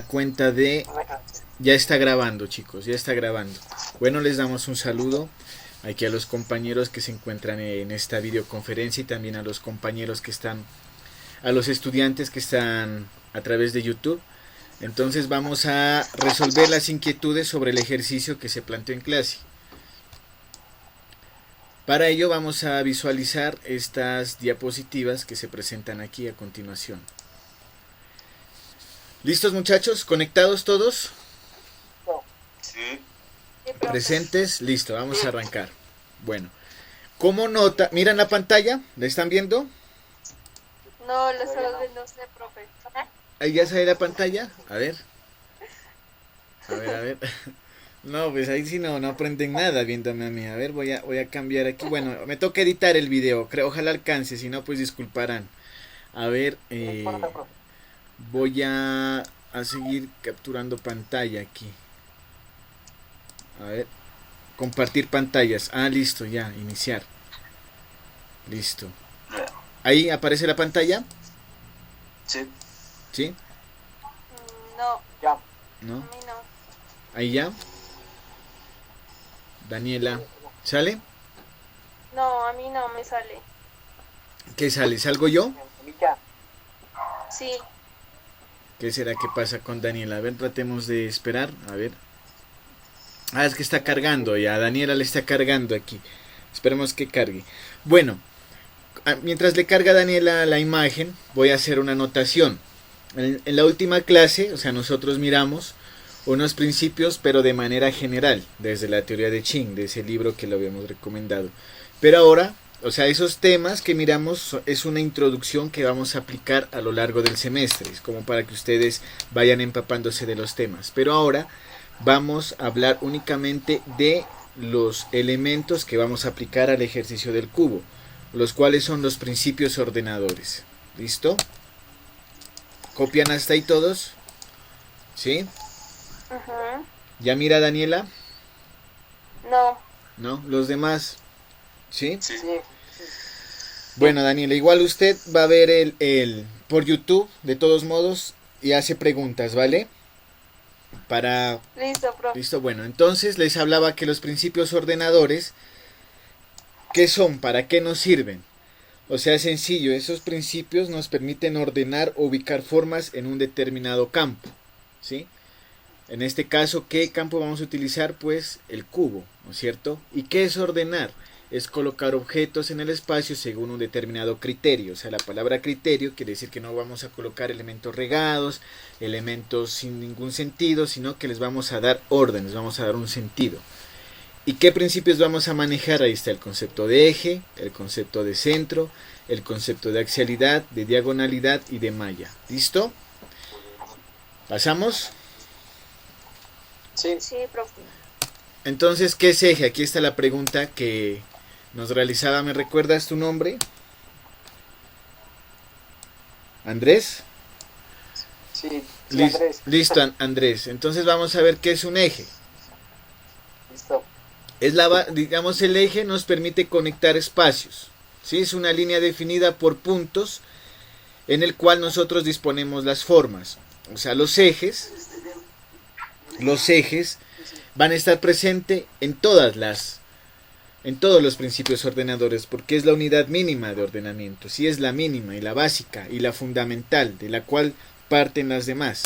cuenta de... Ya está grabando, chicos, ya está grabando. Bueno, les damos un saludo aquí a los compañeros que se encuentran en esta videoconferencia y también a los compañeros que están, a los estudiantes que están a través de YouTube. Entonces vamos a resolver las inquietudes sobre el ejercicio que se planteó en clase. Para ello vamos a visualizar estas diapositivas que se presentan aquí a continuación. ¿Listos, muchachos? ¿Conectados todos? Sí. ¿Presentes? Listo, vamos a arrancar. Bueno, como nota, ¿miran la pantalla? ¿La están viendo? No, lo estoy no sé, profe. ¿Ahí ya sale la pantalla? A ver. A ver, a ver. No, pues ahí sí no aprenden nada viéndome a mí. A ver, voy a cambiar aquí. Bueno, me toca editar el video. Ojalá alcance, si no, pues disculparán. A ver, voy a seguir capturando pantalla aquí. A ver, compartir pantallas. Ah, listo, ya, iniciar. Listo. ¿Ahí aparece la pantalla? Sí. ¿Sí? No. Ya. ¿No? A mí no. ¿Ahí ya? Daniela, ¿sale? No, a mí no me sale. ¿Qué sale? ¿Salgo yo? Sí. ¿Qué será que pasa con Daniela? A ver, tratemos de esperar. A ver. Ah, es que está cargando ya. Daniela le está cargando aquí. Esperemos que cargue. Bueno, mientras le carga a Daniela la imagen, voy a hacer una anotación. En la última clase, o sea, nosotros miramos unos principios, pero de manera general, desde la teoría de Ching, de ese libro que lo habíamos recomendado. Pero ahora, o sea, esos temas que miramos es una introducción que vamos a aplicar a lo largo del semestre, es como para que ustedes vayan empapándose de los temas. Pero ahora vamos a hablar únicamente de los elementos que vamos a aplicar al ejercicio del cubo, los cuales son los principios ordenadores. ¿Listo? ¿Copian hasta ahí todos? ¿Sí? Ajá. ¿Ya mira Daniela? No. ¿No? ¿Los demás? ¿Sí? Sí. Bueno, Daniela, igual usted va a ver el por YouTube, de todos modos, y hace preguntas, ¿vale? Para... Listo, profe. Listo, bueno, entonces les hablaba que los principios ordenadores, ¿qué son? ¿Para qué nos sirven? O sea, sencillo, esos principios nos permiten ordenar o ubicar formas en un determinado campo, ¿sí? En este caso, ¿qué campo vamos a utilizar? Pues el cubo, ¿no es cierto? ¿Y qué es ordenar? Es colocar objetos en el espacio según un determinado criterio. O sea, la palabra criterio quiere decir que no vamos a colocar elementos regados, elementos sin ningún sentido, sino que les vamos a dar orden, les vamos a dar un sentido. ¿Y qué principios vamos a manejar? Ahí está el concepto de eje, el concepto de centro, el concepto de axialidad, de diagonalidad y de malla. ¿Listo? ¿Pasamos? Sí. Sí, profe. Entonces, ¿qué es eje? Aquí está la pregunta que nos realizaba. ¿Me recuerdas tu nombre? ¿Andrés? Sí. Andrés. Listo, Andrés. Entonces vamos a ver qué es un eje. Listo. Digamos, el eje nos permite conectar espacios. ¿Sí? Es una línea definida por puntos en el cual nosotros disponemos las formas. O sea, los ejes van a estar presentes en todos los principios ordenadores, porque es la unidad mínima de ordenamiento, sí, es la mínima y la básica y la fundamental, de la cual parten las demás.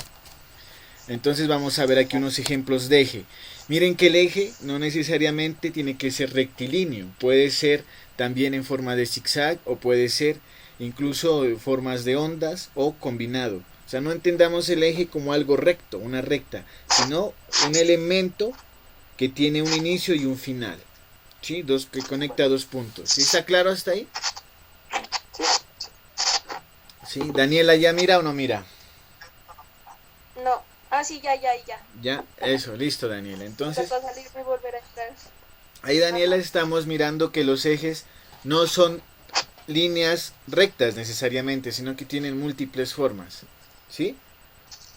Entonces vamos a ver aquí unos ejemplos de eje. Miren que el eje no necesariamente tiene que ser rectilíneo, puede ser también en forma de zigzag o puede ser incluso en formas de ondas o combinado. O sea, no entendamos el eje como algo recto, una recta, sino un elemento que tiene un inicio y un final, ¿sí? Que conecta dos puntos. ¿Sí está claro hasta ahí? Sí. ¿Sí? ¿Daniela ya mira o no mira? No. Ah, sí, ya. Ya, eso, listo, Daniela. Entonces, Va a salirme y volver a entrar. ahí, Daniela, estamos mirando que los ejes no son líneas rectas necesariamente, sino que tienen múltiples formas, ¿sí?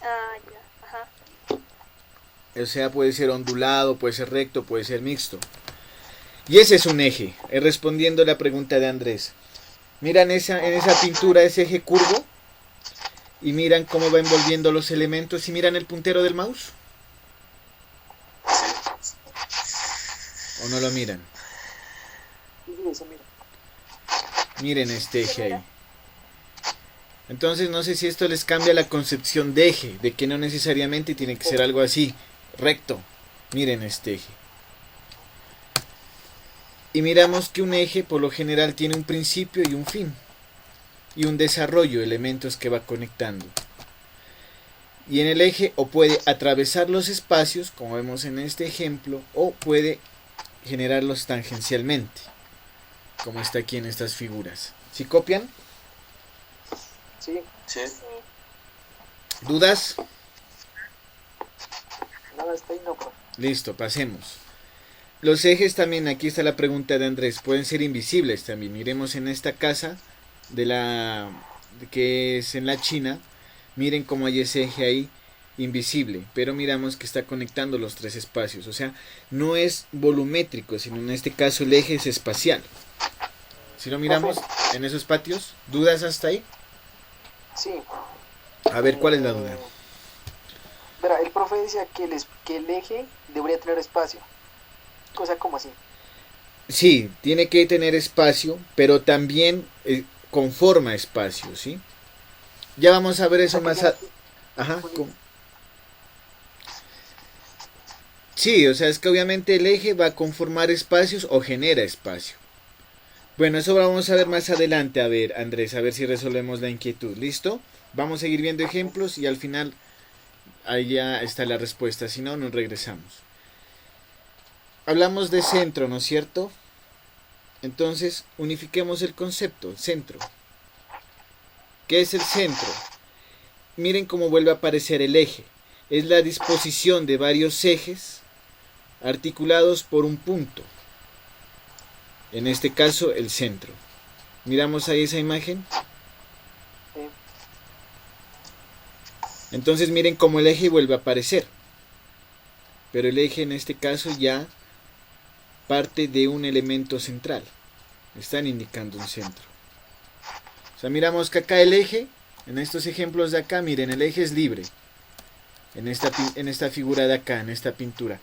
Ah, ya. Ajá. O sea, puede ser ondulado, puede ser recto, puede ser mixto. Y ese es un eje, respondiendo a la pregunta de Andrés. Mira en esa pintura ese eje curvo. y miran cómo va envolviendo los elementos y miran el puntero del mouse. ¿O no lo miran? Sí, se mira. Miren este eje ahí. Entonces no sé si esto les cambia la concepción de eje, de que no necesariamente tiene que ser algo así, recto. Miren este eje. Y miramos que un eje por lo general tiene un principio y un fin. Y un desarrollo, elementos que va conectando. Y en el eje o puede atravesar los espacios, como vemos en este ejemplo, o puede generarlos tangencialmente, como está aquí en estas figuras. ¿Sí copian? Sí. Sí. ¿Dudas? Nada, está ahí, no, profe. Listo, pasemos. Los ejes también, aquí está la pregunta de Andrés, pueden ser invisibles también. Miremos en esta casa que es en la China. Miren cómo hay ese eje ahí invisible, pero miramos que está conectando los tres espacios. O sea, no es volumétrico, sino en este caso el eje es espacial. Si lo miramos en esos patios, ¿dudas hasta ahí? Sí. A ver, ¿cuál es la duda? Verá, el profe decía que el eje debería tener espacio. Cosa como así. Sí, tiene que tener espacio, pero también conforma espacio, ¿sí? Ya vamos a ver eso más Ajá. Sí, o sea, es que obviamente el eje va a conformar espacios o genera espacio. Bueno, eso vamos a ver más adelante. A ver, Andrés, a ver si resolvemos la inquietud. ¿Listo? Vamos a seguir viendo ejemplos y al final ahí ya está la respuesta. Si no, nos regresamos. Hablamos de centro, ¿no es cierto? Entonces, unifiquemos el concepto, centro. ¿Qué es el centro? Miren cómo vuelve a aparecer el eje. Es la disposición de varios ejes articulados por un punto. En este caso, el centro. Miramos ahí esa imagen. Entonces miren cómo el eje vuelve a aparecer. Pero el eje en este caso ya parte de un elemento central. Están indicando un centro. O sea, miramos que acá el eje, en estos ejemplos de acá, miren, el eje es libre. En esta figura de acá, en esta pintura.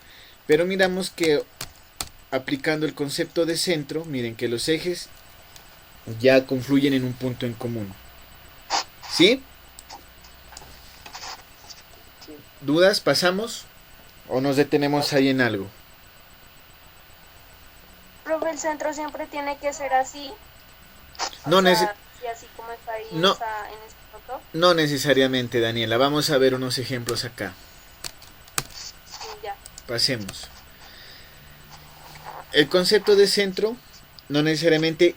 Pero miramos que aplicando el concepto de centro, miren que los ejes ya confluyen en un punto en común. ¿Sí? ¿Dudas? ¿Pasamos? ¿O nos detenemos ahí en algo? Profe, el centro siempre tiene que ser así. No, Sí, así como está ahí no, en este foto. no necesariamente, Daniela. Vamos a ver unos ejemplos acá. Sí, ya. Pasemos. El concepto de centro, no necesariamente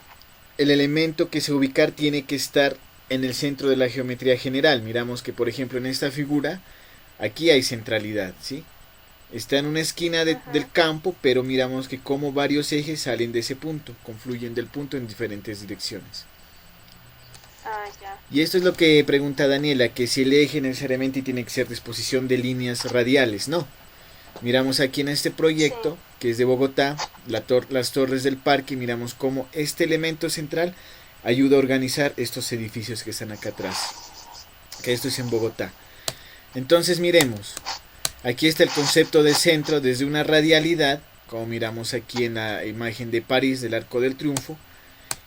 el elemento que se ubicar tiene que estar en el centro de la geometría general. Miramos que, por ejemplo, en esta figura, aquí hay centralidad, ¿sí? Está en una esquina del campo, pero miramos que como varios ejes salen de ese punto, confluyen del punto en diferentes direcciones. Ah, ya. Y esto es lo que pregunta Daniela, que si el eje necesariamente tiene que ser disposición de líneas radiales. No. Miramos aquí en este proyecto, sí, que es de Bogotá, las torres del parque, miramos cómo este elemento central ayuda a organizar estos edificios que están acá atrás. Que esto es en Bogotá. Entonces miremos. Aquí está el concepto de centro desde una radialidad, como miramos aquí en la imagen de París del Arco del Triunfo.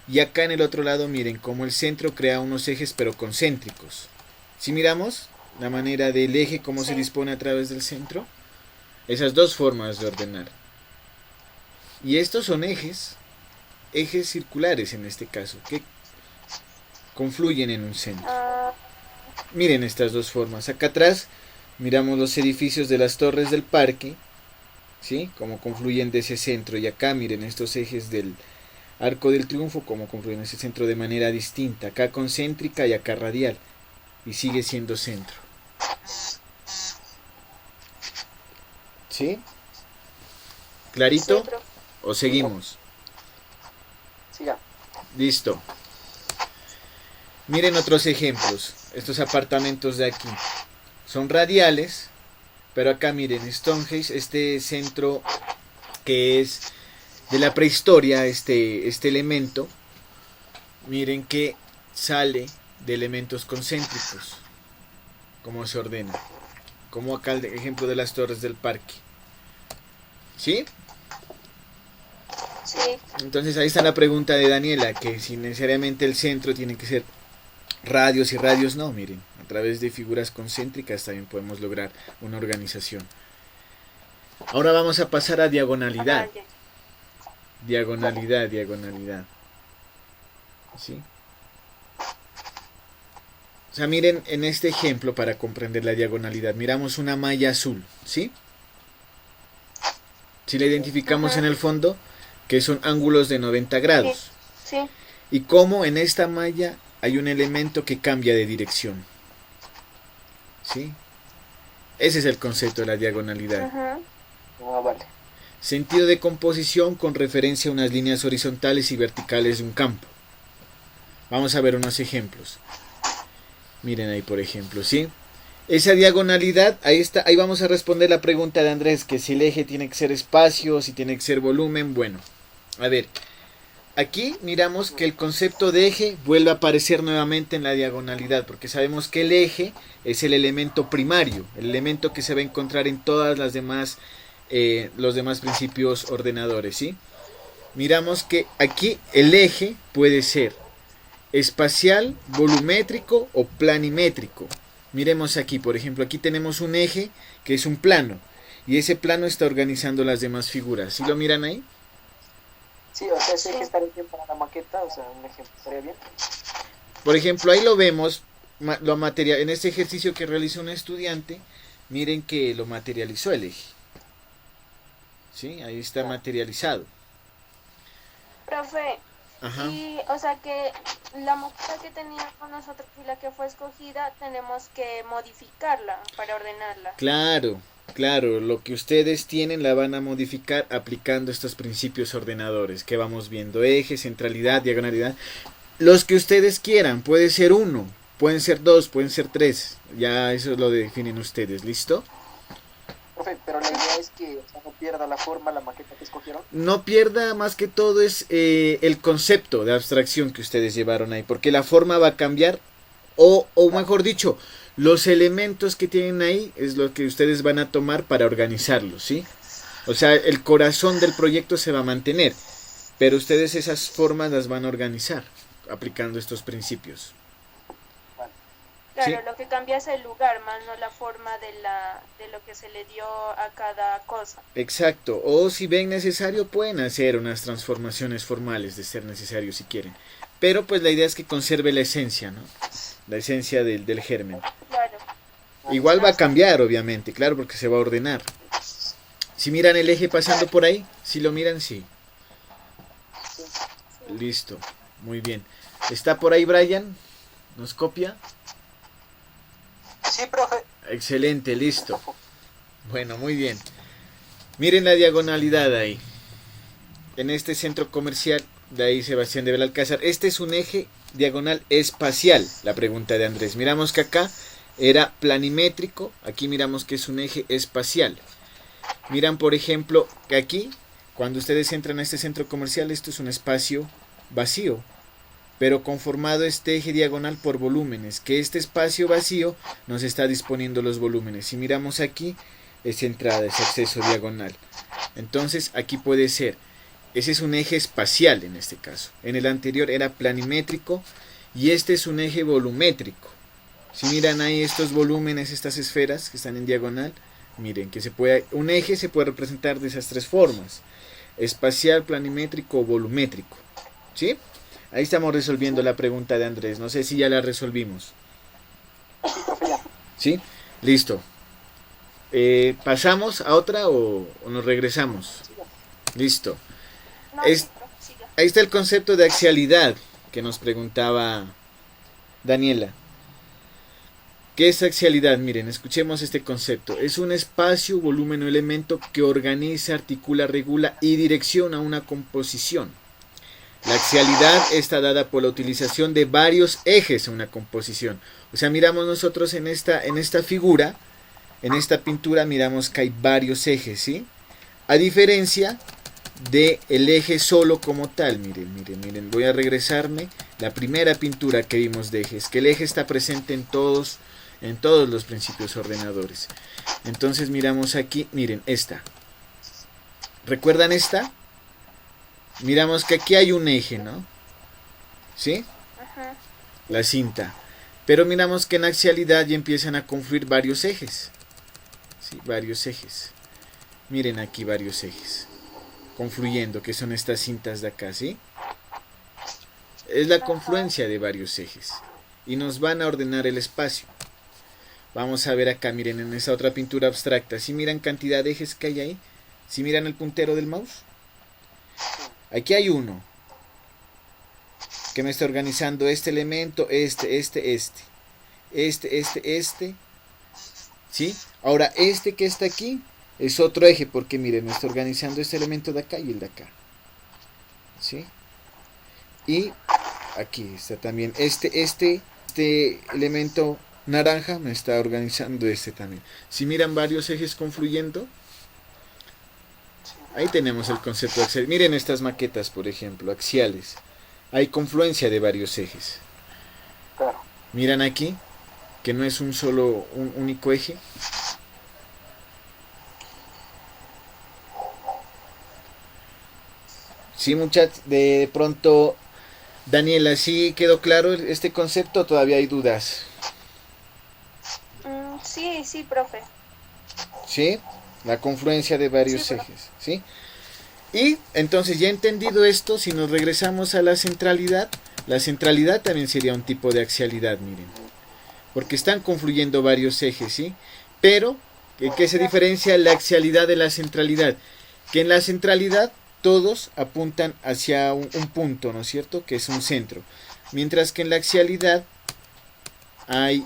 Y acá en el otro lado miren cómo el centro crea unos ejes pero concéntricos. Si miramos la manera del eje, cómo se dispone a través del centro. Esas dos formas de ordenar. Y estos son ejes circulares en este caso, que confluyen en un centro. Miren estas dos formas. Acá atrás miramos los edificios de las torres del parque, ¿sí? Como confluyen de ese centro. Y acá miren estos ejes del Arco del Triunfo, como confluyen en ese centro de manera distinta. Acá concéntrica y acá radial. Y sigue siendo centro. ¿Sí? ¿Clarito? Sí, ¿o seguimos? Siga. Listo. Miren otros ejemplos. Estos apartamentos de aquí son radiales, pero acá miren, Stonehenge, este centro que es de la prehistoria, este elemento, miren que sale de elementos concéntricos. cómo se ordena. Como acá el ejemplo de las torres del parque. ¿Sí? Sí. Entonces ahí está la pregunta de Daniela, que si necesariamente el centro tiene que ser radios y radios, no, miren, a través de figuras concéntricas también podemos lograr una organización. Ahora vamos a pasar a diagonalidad. Ajá, ya. Diagonalidad. ¿Sí? O sea, miren en este ejemplo para comprender la diagonalidad. Miramos una malla azul, ¿sí? Si la identificamos Ajá. en el fondo, que son ángulos de 90 grados. Sí. Y cómo en esta malla hay un elemento que cambia de dirección. ¿Sí? Ese es el concepto de la diagonalidad. Ajá. Ah, vale. Sentido de composición con referencia a unas líneas horizontales y verticales de un campo. Vamos a ver unos ejemplos. Miren ahí, por ejemplo, ¿sí? Esa diagonalidad, ahí está, ahí vamos a responder la pregunta de Andrés, que si el eje tiene que ser espacio, si tiene que ser volumen. Bueno, a ver, aquí miramos que el concepto de eje vuelve a aparecer nuevamente en la diagonalidad, porque sabemos que el eje es el elemento primario, el elemento que se va a encontrar en todas las demás, los demás principios ordenadores, ¿sí? Miramos que aquí el eje puede ser espacial, volumétrico o planimétrico. Miremos aquí, por ejemplo, aquí tenemos un eje que es un plano y ese plano está organizando las demás figuras. ¿Sí lo miran ahí? Sí, o sea, ese que estaría bien para la maqueta, o sea, un ejemplo, estaría bien. Por ejemplo, ahí lo vemos, lo material, en este ejercicio que realizó un estudiante, miren que lo materializó el eje. ¿Sí? Ahí está materializado. Profe, Ajá. y o sea que la maqueta que teníamos nosotros y la que fue escogida, tenemos que modificarla para ordenarla. Claro, claro, lo que ustedes tienen la van a modificar aplicando estos principios ordenadores que vamos viendo, eje, centralidad, diagonalidad, los que ustedes quieran, puede ser uno, pueden ser dos, pueden ser tres, ya eso lo definen ustedes, ¿listo? Profe, pero la idea es que o sea, no pierda la forma la maqueta que escogieron. No pierda más que todo es el concepto de abstracción que ustedes llevaron ahí, porque la forma va a cambiar, o mejor dicho, los elementos que tienen ahí es lo que ustedes van a tomar para organizarlos, ¿sí? O sea, el corazón del proyecto se va a mantener, pero ustedes esas formas las van a organizar aplicando estos principios. Claro, Sí. lo que cambia es el lugar, más no la forma de lo que se le dio a cada cosa. Exacto, o si ven necesario pueden hacer unas transformaciones formales de ser necesario si quieren, pero pues la idea es que conserve la esencia, ¿no? La esencia del germen. Claro. Igual va a cambiar, obviamente, claro, porque se va a ordenar. Si miran el eje pasando por ahí, si lo miran, sí. Listo, muy bien. ¿Está por ahí Brian? ¿Nos copia? Sí, profe. Excelente, listo. Bueno, muy bien. Miren la diagonalidad ahí. En este centro comercial, de ahí Sebastián de Belalcázar, este es un eje diagonal espacial, la pregunta de Andrés. Miramos que acá era planimétrico, aquí miramos que es un eje espacial. Miran, por ejemplo, que aquí, cuando ustedes entran a este centro comercial, esto es un espacio vacío, pero conformado este eje diagonal por volúmenes, que este espacio vacío nos está disponiendo los volúmenes. Si miramos aquí, es entrada, es acceso diagonal. Entonces, aquí puede ser, ese es un eje espacial en este caso. En el anterior era planimétrico y este es un eje volumétrico. Si miran ahí estos volúmenes, estas esferas que están en diagonal, miren que un eje se puede representar de esas tres formas: espacial, planimétrico o volumétrico. ¿Sí? Ahí estamos resolviendo la pregunta de Andrés. No sé si ya la resolvimos. Sí, profe, ya. ¿Sí? Listo. ¿Pasamos a otra o nos regresamos? Listo. No, Es- sí, profe, siga. Ahí está el concepto de axialidad que nos preguntaba Daniela. ¿Qué es axialidad? Miren, escuchemos este concepto. Es un espacio, volumen o elemento que organiza, articula, regula y direcciona una composición. La axialidad está dada por la utilización de varios ejes en una composición. O sea, miramos nosotros en esta figura, en esta pintura, miramos que hay varios ejes, ¿sí? A diferencia de el eje solo como tal. Miren, voy a regresarme. La primera pintura que vimos de ejes, que el eje está presente en todos en todos los principios ordenadores. Entonces miramos aquí, miren, esta. ¿Recuerdan esta? Miramos que aquí hay un eje, ¿no? ¿Sí? Ajá. La cinta. Pero miramos que en axialidad ya empiezan a confluir varios ejes. ¿Sí? Varios ejes. Miren aquí varios ejes confluyendo, que son estas cintas de acá, ¿sí? Es la confluencia de varios ejes y nos van a ordenar el espacio. Vamos a ver acá, miren, en esa otra pintura abstracta, si miran cantidad de ejes que hay ahí, si miran el puntero del mouse, aquí hay uno que me está organizando este elemento, este, ¿sí? Ahora este que está aquí es otro eje, porque miren, me está organizando este elemento de acá y el de acá, ¿sí? Y aquí está también este elemento naranja me está organizando este también. Si miran varios ejes confluyendo, ahí tenemos el concepto axial. Miren estas maquetas, por ejemplo, axiales. Hay confluencia de varios ejes. Claro. Miran aquí que no es un único eje. Sí, muchachos, de pronto, Daniela, ¿sí quedó claro este concepto o todavía hay dudas? Sí, sí, profe. ¿Sí? La confluencia de varios Sí, profe. ejes, ¿sí? Y entonces, ya entendido esto, si nos regresamos a la centralidad también sería un tipo de axialidad, miren. Porque están confluyendo varios ejes, ¿sí? Pero, ¿qué se diferencia la axialidad de la centralidad? Que en la centralidad todos apuntan hacia un punto, ¿no es cierto? Que es un centro. Mientras que en la axialidad hay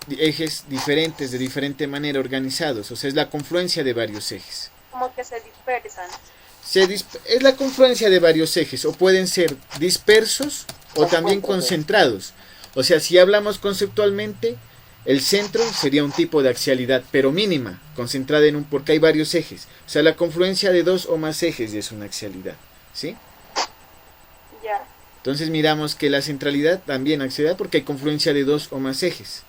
ejes diferentes, de diferente manera organizados. O sea, es la confluencia de varios ejes. Como que se dispersan. Es la confluencia de varios ejes. O pueden ser dispersos o también concentrados. O sea, si hablamos conceptualmente, el centro sería un tipo de axialidad, pero mínima, concentrada en porque hay varios ejes. O sea, la confluencia de dos o más ejes ya es una axialidad, ¿sí? Ya. Entonces miramos que la centralidad también axialidad porque hay confluencia de dos o más ejes,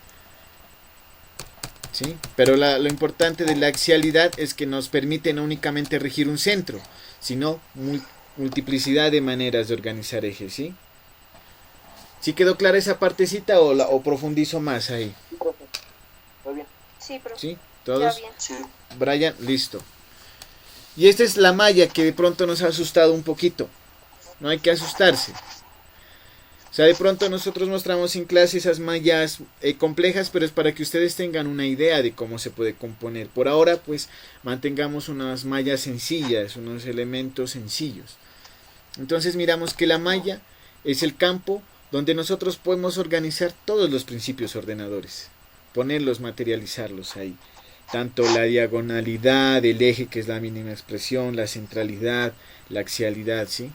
¿sí? Pero lo importante de la axialidad es que nos permite no únicamente regir un centro, sino multiplicidad de maneras de organizar ejes, ¿sí? ¿Sí quedó clara esa partecita o profundizo más ahí? Muy bien. Sí, profe. ¿Sí? Ya ¿Todos? bien. Sí. Brian, listo. Y esta es la malla que de pronto nos ha asustado un poquito. No hay que asustarse. O sea, de pronto nosotros mostramos en clase esas mallas complejas, pero es para que ustedes tengan una idea de cómo se puede componer. Por ahora, pues, mantengamos unas mallas sencillas, unos elementos sencillos. Entonces miramos que la malla es el campo donde nosotros podemos organizar todos los principios ordenadores. Ponerlos, materializarlos ahí. Tanto la diagonalidad, el eje, que es la mínima expresión, la centralidad, la axialidad, ¿sí?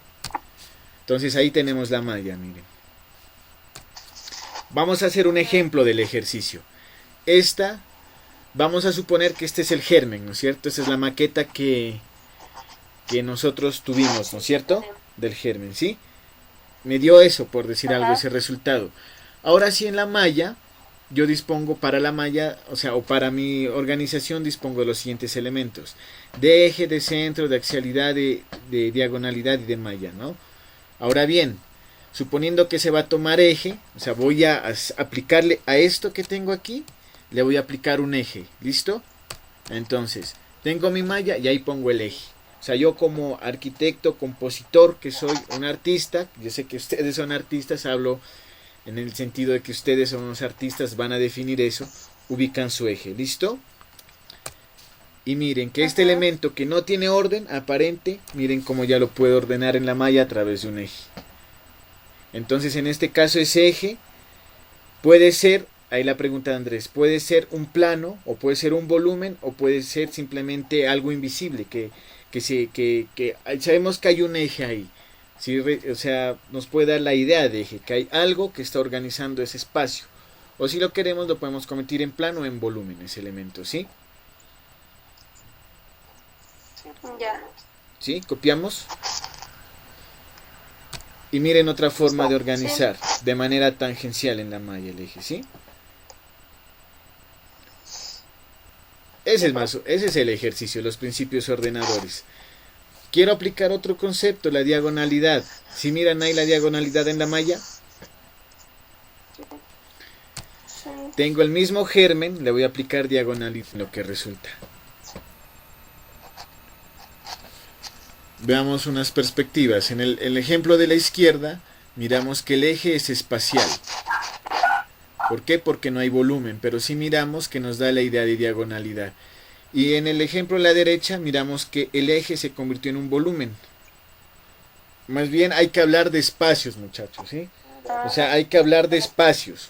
Entonces ahí tenemos la malla, miren. Vamos a hacer un ejemplo del ejercicio. Vamos a suponer que este es el germen, ¿no es cierto? Esta es la maqueta que nosotros tuvimos, ¿no es cierto? Del germen, ¿sí? Me dio eso, por decir algo, ese resultado. Ahora sí, en la malla, yo dispongo para la malla, o sea, o para mi organización dispongo de los siguientes elementos. De eje, de centro, de axialidad, de diagonalidad y de malla, ¿no? Ahora bien, suponiendo que se va a tomar eje, o sea, voy a aplicarle a esto que tengo aquí, le voy a aplicar un eje, ¿listo? Entonces, tengo mi malla y ahí pongo el eje. O sea, yo como arquitecto, compositor, que soy un artista, yo sé que ustedes son artistas, hablo en el sentido de que ustedes son unos artistas, van a definir eso, ubican su eje, ¿listo? Y miren que este elemento que no tiene orden aparente, miren cómo ya lo puedo ordenar en la malla a través de un eje. Entonces en este caso ese eje puede ser, ahí la pregunta de Andrés, puede ser un plano, o puede ser un volumen, o puede ser simplemente algo invisible, que sabemos que hay un eje ahí, ¿sí? O sea, nos puede dar la idea de eje, que hay algo que está organizando ese espacio, o si lo queremos lo podemos convertir en plano o en volumen ese elemento, ¿sí? Ya. ¿Sí? Copiamos. Y miren otra forma de organizar de manera tangencial en la malla el eje, ¿sí? ese es el ejercicio, los principios ordenadores. Quiero aplicar otro concepto, la diagonalidad. Si miran ahí la diagonalidad en la malla, Sí. tengo el mismo germen, le voy a aplicar diagonalidad, lo que resulta. Veamos unas perspectivas. En el ejemplo de la izquierda, miramos que el eje es espacial. ¿Por qué? Porque no hay volumen, pero sí miramos que nos da la idea de diagonalidad. Y en el ejemplo de la derecha, miramos que el eje se convirtió en un volumen. Más bien hay que hablar de espacios, muchachos, ¿sí? O sea, hay que hablar de espacios.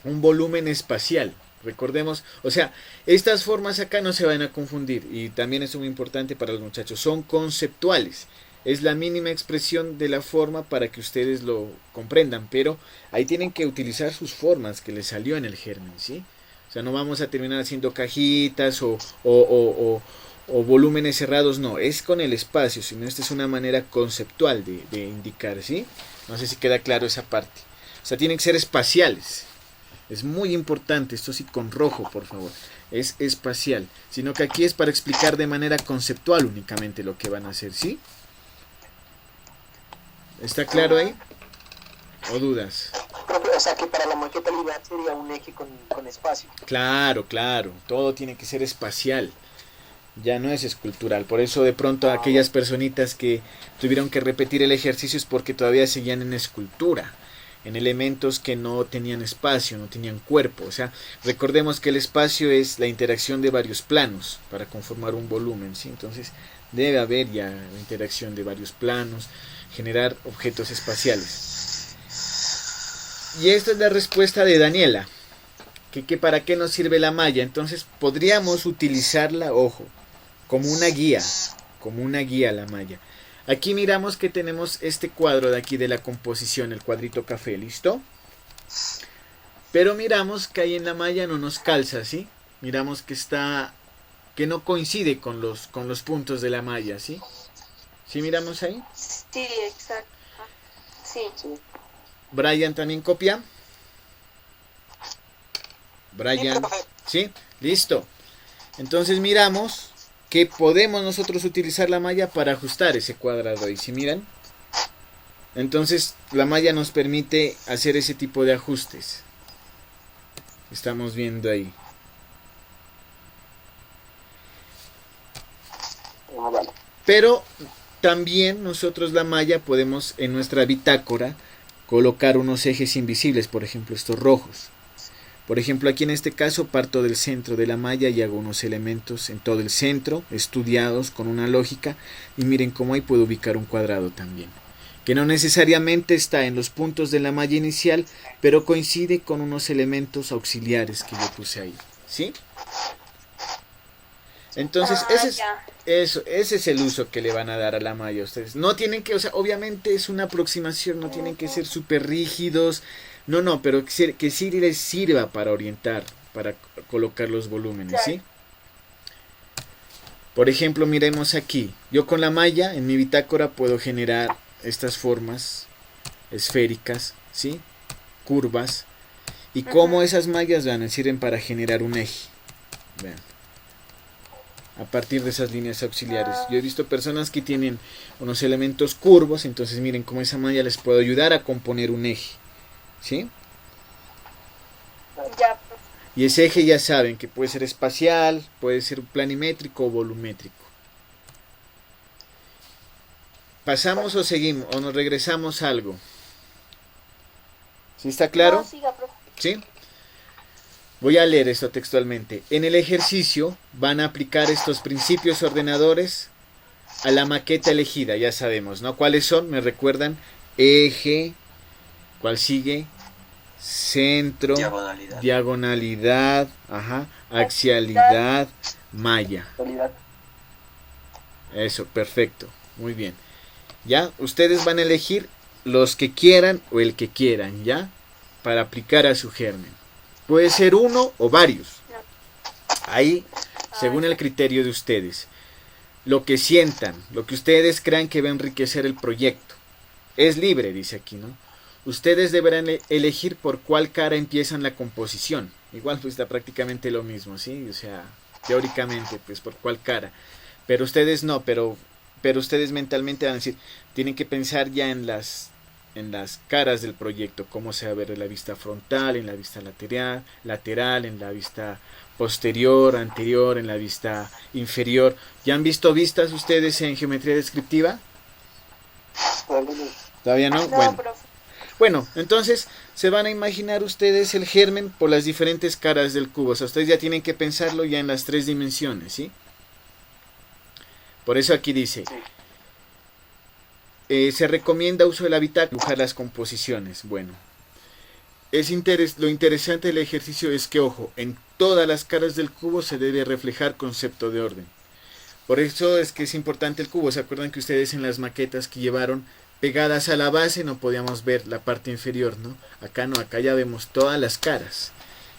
Un volumen espacial. Recordemos, o sea, estas formas acá no se van a confundir. Y también es muy importante para los muchachos. Son conceptuales. Es la mínima expresión de la forma para que ustedes lo comprendan. Pero ahí tienen que utilizar sus formas que les salió en el germen, ¿sí? O sea, no vamos a terminar haciendo cajitas o volúmenes cerrados, no, es con el espacio, sino esta es una manera conceptual de indicar, ¿sí? No sé si queda claro esa parte. O sea, tienen que ser espaciales. Es muy importante, esto sí con rojo, por favor. Es espacial, sino que aquí es para explicar de manera conceptual únicamente lo que van a hacer, ¿sí? ¿Está claro ahí? ¿O dudas? Profe, o sea que para la maqueta lineal sería un eje con espacio. Claro, claro, todo tiene que ser espacial, ya no es escultural. Por eso de pronto aquellas personitas que tuvieron que repetir el ejercicio es porque todavía seguían en escultura, en elementos que no tenían espacio, no tenían cuerpo. O sea, recordemos que el espacio es la interacción de varios planos para conformar un volumen, ¿sí? Entonces debe haber ya la interacción de varios planos, generar objetos espaciales. Y esta es la respuesta de Daniela. Que para qué nos sirve la malla. Entonces podríamos utilizarla, ojo, como una guía la malla. Aquí miramos que tenemos este cuadro de aquí de la composición, el cuadrito café, ¿listo? Pero miramos que ahí en la malla no nos calza, ¿sí? Miramos que no coincide con los puntos de la malla, ¿sí? ¿Sí miramos ahí? Sí, exacto. Sí. Brian también copia. Brian, ¿sí? Listo. Entonces miramos que podemos nosotros utilizar la malla para ajustar ese cuadrado. Y si miran, entonces la malla nos permite hacer ese tipo de ajustes. Estamos viendo ahí. Vale. Pero también nosotros la malla podemos en nuestra bitácora colocar unos ejes invisibles, por ejemplo estos rojos. Por ejemplo, aquí en este caso parto del centro de la malla y hago unos elementos en todo el centro, estudiados con una lógica, y miren cómo ahí puedo ubicar un cuadrado también, que no necesariamente está en los puntos de la malla inicial, pero coincide con unos elementos auxiliares que yo puse ahí, ¿sí? Entonces, ese es el uso que le van a dar a la malla ustedes. No tienen que, o sea, obviamente es una aproximación, no tienen que ser súper rígidos. No, pero que sí les sirva para orientar, para colocar los volúmenes, ¿sí? Por ejemplo, miremos aquí. Yo con la malla, en mi bitácora, puedo generar estas formas esféricas, ¿sí? Curvas. Y cómo esas mallas sirven para generar un eje. Vean. A partir de esas líneas auxiliares. Yo he visto personas que tienen unos elementos curvos, entonces miren cómo esa malla les puede ayudar a componer un eje. ¿Sí? Ya. Y ese eje ya saben que puede ser espacial, puede ser planimétrico o volumétrico. ¿Pasamos o seguimos? ¿O nos regresamos a algo? ¿Sí está claro? No, siga, profe. ¿Sí? Voy a leer esto textualmente. En el ejercicio van a aplicar estos principios ordenadores a la maqueta elegida, ya sabemos, ¿no? ¿Cuáles son? ¿Me recuerdan? Eje, ¿cuál sigue? Centro, diagonalidad, axialidad, malla. Eso, perfecto, muy bien. ¿Ya? Ustedes van a elegir los que quieran o el que quieran, ¿ya? Para aplicar a su germen. Puede ser uno o varios. Ahí, según el criterio de ustedes. Lo que sientan, lo que ustedes crean que va a enriquecer el proyecto. Es libre, dice aquí, ¿no? Ustedes deberán elegir por cuál cara empiezan la composición. Igual pues está prácticamente lo mismo, ¿sí? O sea, teóricamente, pues por cuál cara. Pero ustedes no, pero ustedes mentalmente van a decir, tienen que pensar ya en las caras del proyecto, cómo se va a ver en la vista frontal, en la vista lateral, en la vista posterior, anterior, en la vista inferior. ¿Ya han visto vistas ustedes en geometría descriptiva? ¿Todavía no? No, Bueno. profe. Bueno, entonces se van a imaginar ustedes el germen por las diferentes caras del cubo. O sea, ustedes ya tienen que pensarlo ya en las 3 dimensiones, ¿sí? Por eso aquí dice, se recomienda uso del habitáculo, dibujar las composiciones. Bueno, lo interesante del ejercicio es que, ojo, en todas las caras del cubo se debe reflejar concepto de orden. Por eso es que es importante el cubo. ¿Se acuerdan que ustedes en las maquetas que llevaron pegadas a la base no podíamos ver la parte inferior, ¿no? Acá no, acá ya vemos todas las caras.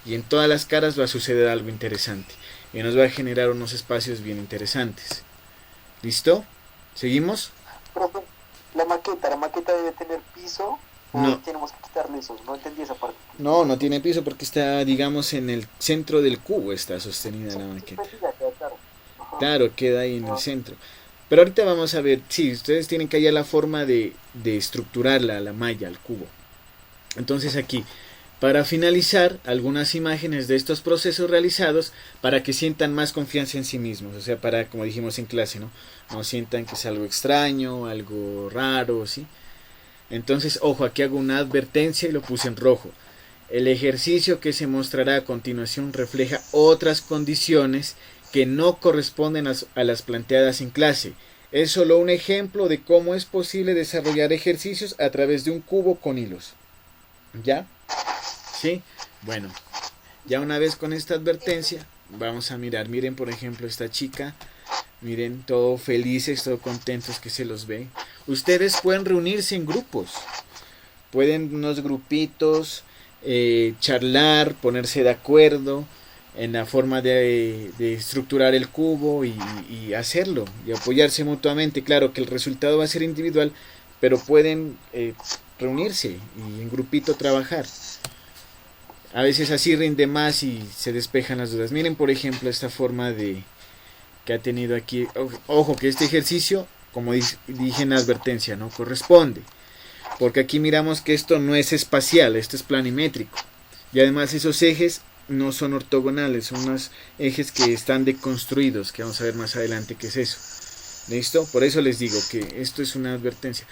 Y en todas las caras va a suceder algo interesante. Y nos va a generar unos espacios bien interesantes. ¿Listo? ¿Seguimos? Profe, la maqueta debe tener piso o No. tenemos que quitarle eso. No entendí esa parte. No, no tiene piso porque está, digamos, en el centro del cubo está sostenida la maqueta. Pues sí, ya queda claro. Ajá. Claro, queda ahí en el centro. Pero ahorita vamos a ver, sí, ustedes tienen que hallar la forma de estructurar la malla, el cubo. Entonces aquí, para finalizar, algunas imágenes de estos procesos realizados para que sientan más confianza en sí mismos. O sea, para, como dijimos en clase, ¿no? No sientan que es algo extraño, algo raro, ¿sí? Entonces, ojo, aquí hago una advertencia y lo puse en rojo. El ejercicio que se mostrará a continuación refleja otras condiciones que no corresponden a las planteadas en clase. Es solo un ejemplo de cómo es posible desarrollar ejercicios a través de un cubo con hilos. ¿Ya? ¿Sí? Bueno, ya una vez con esta advertencia, vamos a mirar. Miren, por ejemplo, esta chica. Miren, todo felices, todo contentos que se los ve. Ustedes pueden reunirse en grupos. Pueden unos grupitos, charlar, ponerse de acuerdo en la forma de estructurar el cubo y hacerlo y apoyarse mutuamente. Claro que el resultado va a ser individual, pero pueden reunirse y en grupito trabajar. A veces así rinde más y se despejan las dudas. Miren, por ejemplo, esta forma que ha tenido aquí. Ojo que este ejercicio, como dije en la advertencia, no corresponde. Porque aquí miramos que esto no es espacial, esto es planimétrico. Y además esos ejes no son ortogonales, son unos ejes que están deconstruidos, que vamos a ver más adelante qué es eso. ¿Listo? Por eso les digo que esto es una advertencia.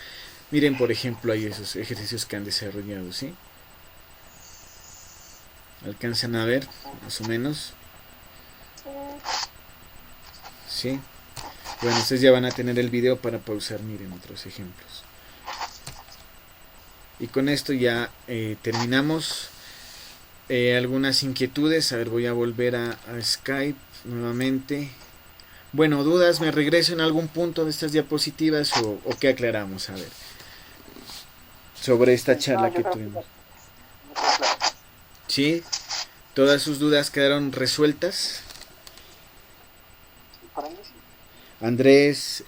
Miren, por ejemplo, ahí esos ejercicios que han desarrollado, ¿sí? ¿Alcanzan a ver, más o menos? ¿Sí? Bueno, ustedes ya van a tener el video para pausar, miren otros ejemplos. Y con esto ya terminamos. Algunas inquietudes. A ver, voy a volver a Skype nuevamente. Bueno, dudas, me regreso en algún punto de estas diapositivas o qué aclaramos, a ver. Sobre esta charla que tuvimos. ¿Sí? ¿Todas sus dudas quedaron resueltas? Para mí sí. Andrés,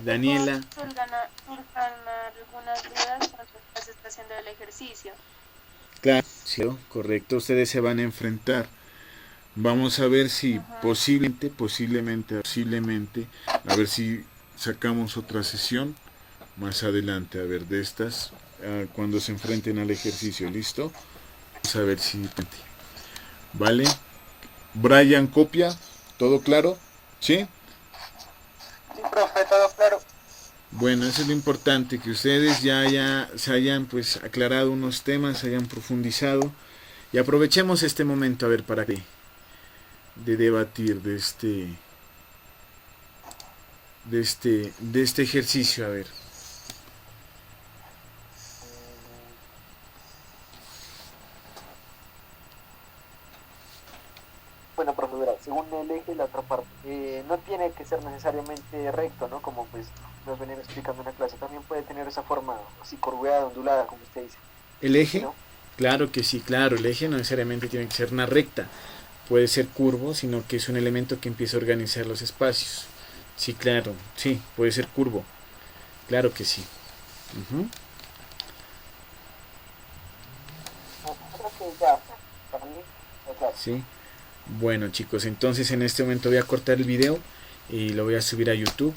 Daniela. Surjan algunas dudas cuando se está haciendo el ejercicio. Claro, sí, correcto, ustedes se van a enfrentar. Vamos a ver si posiblemente, a ver si sacamos otra sesión más adelante, a ver, de estas, cuando se enfrenten al ejercicio, ¿listo? Vamos a ver si... ¿Vale? Brian, copia, ¿todo claro? ¿Sí? Sí, profe, todo claro. Bueno, eso es lo importante, que ustedes ya se hayan pues aclarado unos temas, hayan profundizado y aprovechemos este momento a ver para qué de debatir de este ejercicio, a ver. Bueno, profe, verá, según el eje, la otra parte, no tiene que ser necesariamente recto, ¿no? Como pues nos venían explicando en la clase, también puede tener esa forma así curveada, ondulada, como usted dice. ¿El eje? ¿No? Claro que sí, claro, el eje no necesariamente tiene que ser una recta, puede ser curvo, sino que es un elemento que empieza a organizar los espacios. Sí, claro, sí, puede ser curvo, claro que sí. Creo que ya, para mí, está claro. Sí. Bueno chicos, entonces en este momento voy a cortar el video y lo voy a subir a YouTube.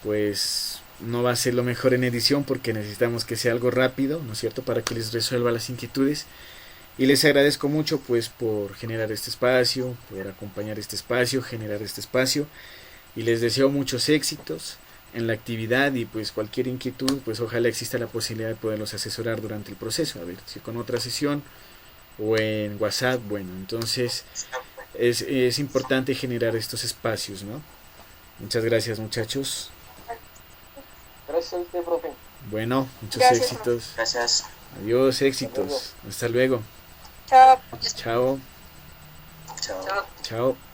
Pues no va a ser lo mejor en edición porque necesitamos que sea algo rápido, ¿no es cierto? Para que les resuelva las inquietudes. Y les agradezco mucho pues por generar este espacio, por acompañar este espacio, generar este espacio. Y les deseo muchos éxitos en la actividad y pues cualquier inquietud, pues ojalá exista la posibilidad de poderlos asesorar durante el proceso. A ver, si con otra sesión o en WhatsApp, bueno, entonces es importante generar estos espacios, ¿no? Muchas gracias muchachos. Gracias a usted, profe. Bueno, muchos Gracias, éxitos. Gracias. Adiós, éxitos. Hasta luego. Chao. Chao, Chao. Chao. chao.